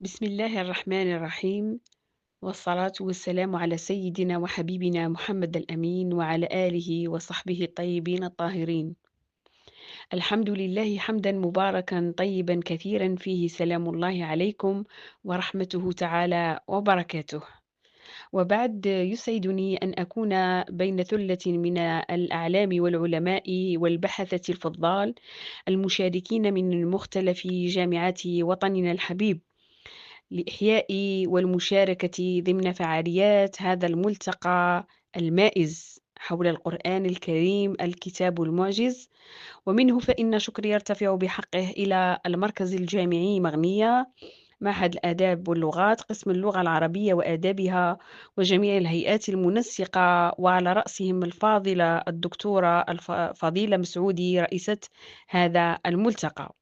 بسم الله الرحمن الرحيم، والصلاة والسلام على سيدنا وحبيبنا محمد الأمين وعلى آله وصحبه الطيبين الطاهرين. الحمد لله حمدا مباركا طيبا كثيرا فيه سلام الله عليكم ورحمته تعالى وبركاته. وبعد يسعدني أن أكون بين ثلة من الأعلام والعلماء والبحثة الفضال المشاركين من مختلف جامعات وطننا الحبيب لإحياء والمشاركة ضمن فعاليات هذا الملتقى المائز حول القرآن الكريم الكتاب المعجز. ومنه فإن شكري يرتفع بحقه إلى المركز الجامعي مغنية، معهد الآداب واللغات، قسم اللغة العربية وآدابها، وجميع الهيئات المنسقة، وعلى رأسهم الفاضلة الدكتورة فضيلة مسعودي رئيسة هذا الملتقى.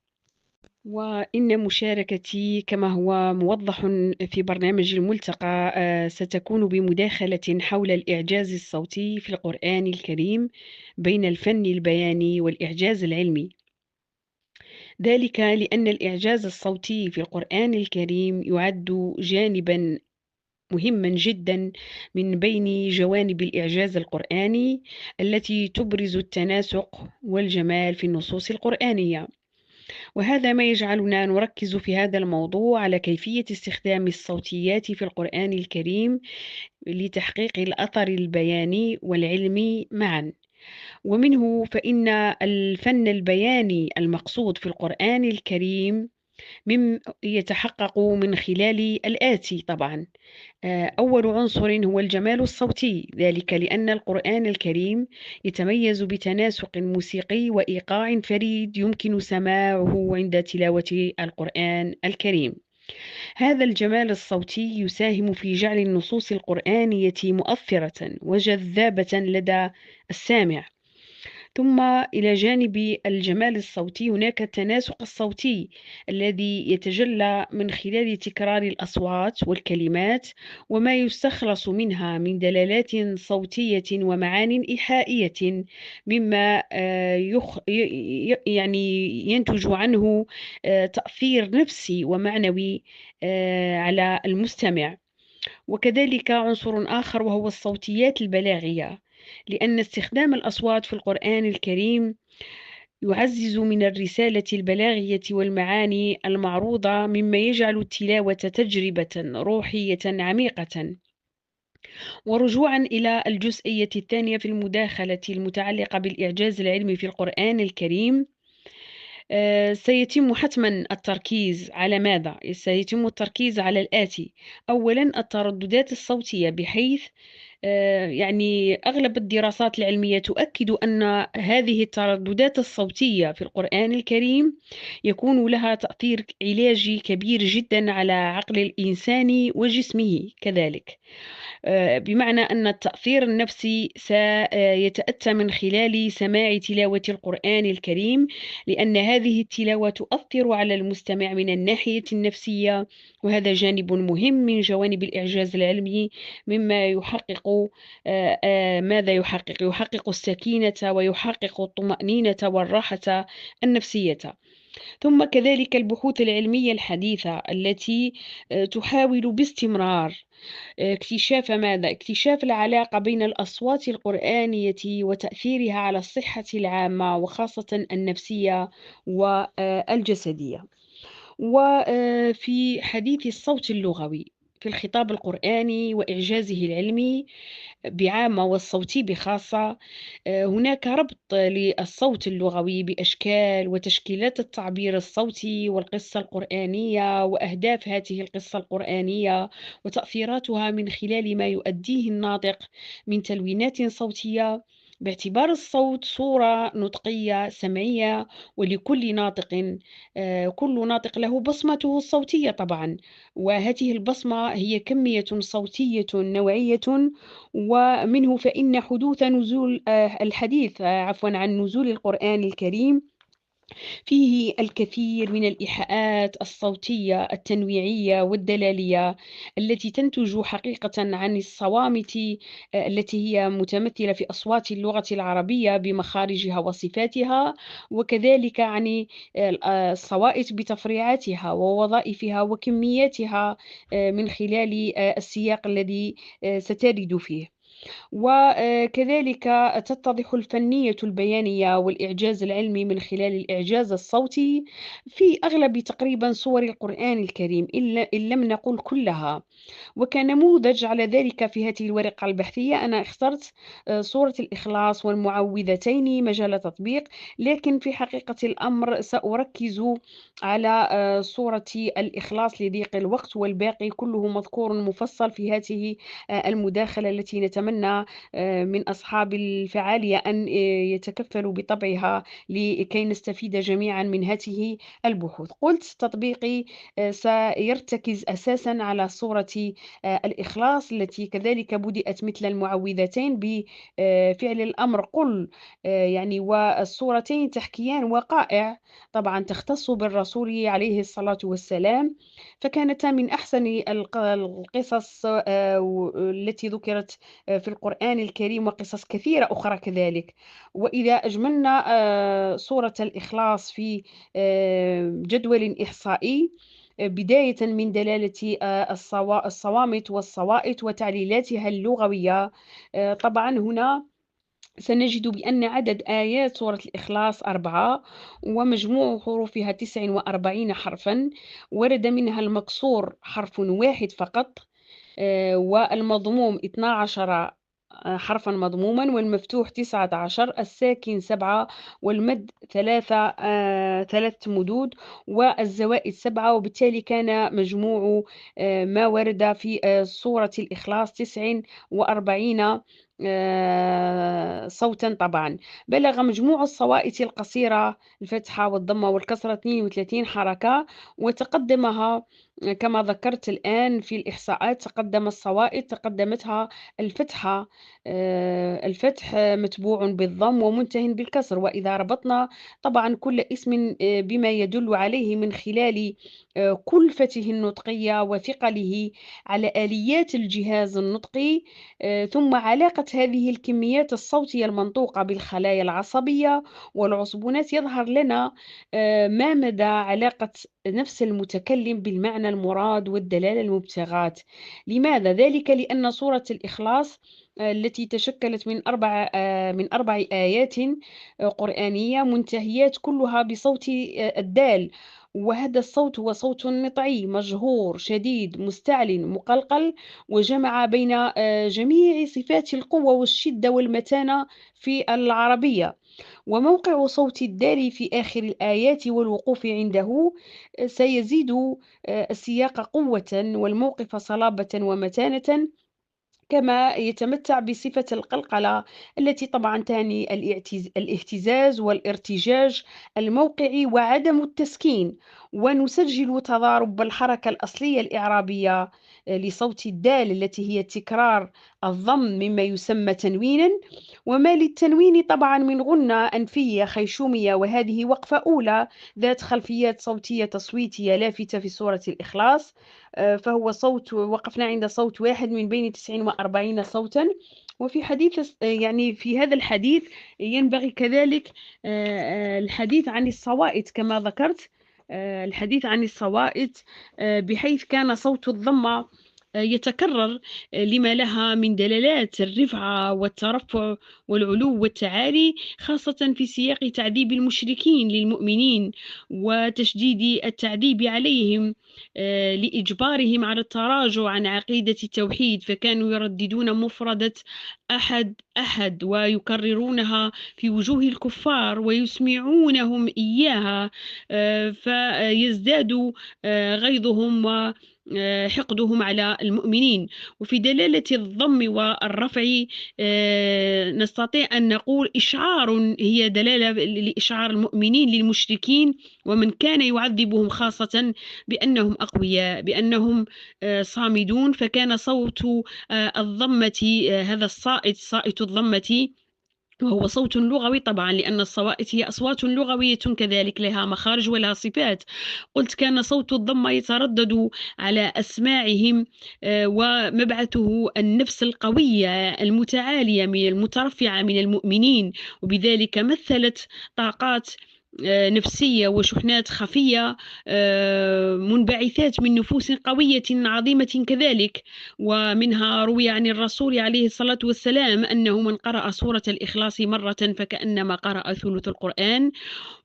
وإن مشاركتي كما هو موضح في برنامج الملتقى ستكون بمداخلة حول الإعجاز الصوتي في القرآن الكريم بين الفن البياني والإعجاز العلمي. ذلك لأن الإعجاز الصوتي في القرآن الكريم يعد جانبا مهما جدا من بين جوانب الإعجاز القرآني التي تبرز التناسق والجمال في النصوص القرآنية. وهذا ما يجعلنا نركز في هذا الموضوع على كيفية استخدام الصوتيات في القرآن الكريم لتحقيق الأثر البياني والعلمي معا. ومنه فإن الفن البياني المقصود في القرآن الكريم يتحقق من خلال الآتي طبعا. أول عنصر هو الجمال الصوتي، ذلك لأن القرآن الكريم يتميز بتناسق موسيقي وإيقاع فريد يمكن سماعه عند تلاوة القرآن الكريم. هذا الجمال الصوتي يساهم في جعل النصوص القرآنية مؤثرة وجذابة لدى السامع. ثم إلى جانب الجمال الصوتي هناك التناسق الصوتي الذي يتجلى من خلال تكرار الأصوات والكلمات وما يستخلص منها من دلالات صوتية ومعان إيحائية، مما يعني ينتج عنه تأثير نفسي ومعنوي على المستمع. وكذلك عنصر آخر وهو الصوتيات البلاغية، لأن استخدام الأصوات في القرآن الكريم يعزز من الرسالة البلاغية والمعاني المعروضة، مما يجعل التلاوة تجربة روحية عميقة. ورجوعا إلى الجزئية الثانية في المداخلة المتعلقة بالإعجاز العلمي في القرآن الكريم، سيتم حتما التركيز على ماذا؟ سيتم التركيز على الآتي: أولا الترددات الصوتية، بحيث يعني أغلب الدراسات العلمية تؤكد أن هذه الترددات الصوتية في القرآن الكريم يكون لها تأثير علاجي كبير جدا على عقل الإنسان وجسمه كذلك. بمعنى أن التأثير النفسي سيتأتى من خلال سماع تلاوة القرآن الكريم، لأن هذه التلاوة تؤثر على المستمع من الناحية النفسية، وهذا جانب مهم من جوانب الإعجاز العلمي، مما يحقق ماذا يحقق؟ يحقق السكينة ويحقق الطمأنينة والراحة النفسية. ثم كذلك البحوث العلمية الحديثة التي تحاول باستمرار اكتشاف ماذا؟ اكتشاف العلاقة بين الأصوات القرآنية وتأثيرها على الصحة العامة وخاصة النفسية والجسدية. وفي حديث الصوت اللغوي في الخطاب القرآني وإعجازه العلمي بعامة والصوتي بخاصة، هناك ربط للصوت اللغوي بأشكال وتشكيلات التعبير الصوتي والقصة القرآنية وأهداف هذه القصة القرآنية وتأثيراتها من خلال ما يؤديه الناطق من تلوينات صوتية، باعتبار الصوت صورة نطقية سمعية، ولكل ناطق كل ناطق له بصمته الصوتية طبعا. وهذه البصمة هي كمية صوتية نوعية. ومنه فإن حدوث نزول الحديث عفوا عن نزول القرآن الكريم فيه الكثير من الإيحاءات الصوتية التنويعية والدلالية التي تنتج حقيقة عن الصوامت التي هي متمثلة في أصوات اللغة العربية بمخارجها وصفاتها، وكذلك عن الصوائت بتفريعاتها ووظائفها وكمياتها من خلال السياق الذي سترد فيه. وكذلك تتضح الفنية البيانية والإعجاز العلمي من خلال الإعجاز الصوتي في أغلب تقريبا صور القرآن الكريم إن لم نقل كلها. وكنموذج على ذلك في هذه الورقة البحثية أنا اخترت سورة الإخلاص والمعوذتين مجال تطبيق، لكن في حقيقة الأمر سأركز على سورة الإخلاص لضيق الوقت، والباقي كله مذكور مفصل في هذه المداخلة التي نتمنى من أصحاب الفعالية أن يتكفلوا بطبعها لكي نستفيد جميعا من هذه البحوث. قلت تطبيقي سيرتكز أساسا على صورة الإخلاص التي كذلك بدأت مثل المعوذتين بفعل الأمر قل، يعني والصورتين تحكيان وقائع طبعا تختص بالرسول عليه الصلاة والسلام، فكانتا من أحسن القصص التي ذكرت في القرآن الكريم، وقصص كثيرة أخرى كذلك. وإذا أجملنا سورة الإخلاص في جدول إحصائي بداية من دلالة الصوامت والصوائت وتعليلاتها اللغوية، طبعا هنا سنجد بأن عدد آيات سورة الإخلاص 4، ومجموع حروفها 49 حرفا، ورد منها المكسور حرف واحد فقط، والمضموم 12 حرفا مضموما، والمفتوح 19، الساكن 7، والمد 3 مدود، والزوائد 7، وبالتالي كان مجموع ما ورد في سورة الإخلاص 49 صوتا. طبعا بلغ مجموع الصوائت القصيرة الفتحة والضمة والكسرة 32 حركة، وتقدمها كما ذكرت الآن في الإحصاءات، تقدم الصوائت تقدمتها الفتحة، الفتح متبوع بالضم ومنتهٍ بالكسر. وإذا ربطنا طبعا كل اسم بما يدل عليه من خلال كلفته النطقية وثقله على آليات الجهاز النطقي، ثم علاقة هذه الكميات الصوتية المنطوقة بالخلايا العصبية والعصبونات، يظهر لنا ما مدى علاقة نفس المتكلم بالمعنى المراد والدلالة المبتغاة. لماذا ذلك؟ لأن سورة الإخلاص التي تشكلت من 4 آيات قرآنية منتهيات كلها بصوت الدال، وهذا الصوت هو صوت نطعي مجهور شديد مستعل مقلقل، وجمع بين جميع صفات القوة والشدة والمتانة في العربية. وموقع صوت الدال في آخر الآيات والوقوف عنده سيزيد السياق قوة والموقف صلابة ومتانة، كما يتمتع بصفة القلقلة التي طبعا تعني الاهتزاز والارتجاج الموقعي وعدم التسكين. ونسجل تضارب الحركة الأصلية الإعرابية لصوت الدال التي هي تكرار الضم مما يسمى تنوينا، وما للتنوين طبعا من غنة أنفية خيشومية، وهذه وقفة أولى ذات خلفيات صوتية تصويتية لافتة في سورة الإخلاص. فهو صوت، وقفنا عند صوت واحد من بين 49 صوتا. وفي حديث يعني في هذا الحديث ينبغي كذلك الحديث عن الصوائت كما ذكرت، الحديث عن الصوائت بحيث كان صوت الضمة يتكرر لما لها من دلالات الرفعة والترفع والعلو والتعالي، خاصة في سياق تعذيب المشركين للمؤمنين وتشديد التعذيب عليهم لإجبارهم على التراجع عن عقيدة التوحيد، فكانوا يرددون مفردة أحد أحد ويكررونها في وجوه الكفار ويسمعونهم إياها، فيزداد غيظهم وحقدهم على المؤمنين. وفي دلالة الضم والرفع نستطيع أن نقول إشعار، هي دلالة لإشعار المؤمنين للمشركين ومن كان يعذبهم، خاصة بأنهم أقوياء، بأنهم صامدون. فكان صوت الضمة هذا الصائت، صائت الضمة وهو صوت لغوي طبعًا، لأن الصوائت هي أصوات لغوية كذلك، لها مخارج ولها صفات. قُلت كان صوت الضمة يتردد على أسماعهم، ومبعثه النفس القوية المتعالية المترفعة من المؤمنين، وبذلك مثلت طاقات نفسية وشحنات خفية منبعثات من نفوس قوية عظيمة كذلك. ومنها روي عن الرسول عليه الصلاة والسلام أنه من قرأ سورة الإخلاص مرة فكأنما قرأ ثلث القرآن.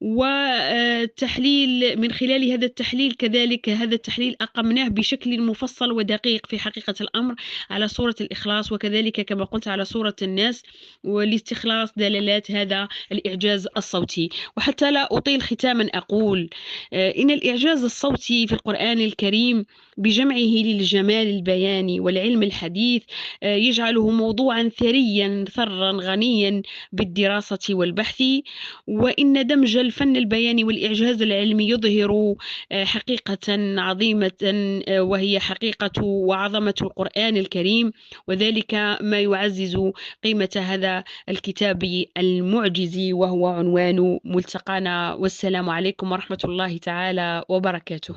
والتحليل من خلال هذا التحليل كذلك، هذا التحليل أقمناه بشكل مفصل ودقيق في حقيقة الأمر على سورة الإخلاص، وكذلك كما قلت على سورة الناس، ولاستخلاص دلالات هذا الإعجاز الصوتي. وحتى لا أطيل ختاما أقول إن الإعجاز الصوتي في القرآن الكريم بجمعه للجمال البياني والعلم الحديث يجعله موضوعا ثريا ثرا غنيا بالدراسة والبحث. وإن دمج الفن البياني والإعجاز العلمي يظهر حقيقة عظيمة، وهي حقيقة وعظمة القرآن الكريم، وذلك ما يعزز قيمة هذا الكتاب المعجز، وهو عنوان ملتقانا. والسلام عليكم ورحمة الله تعالى وبركاته.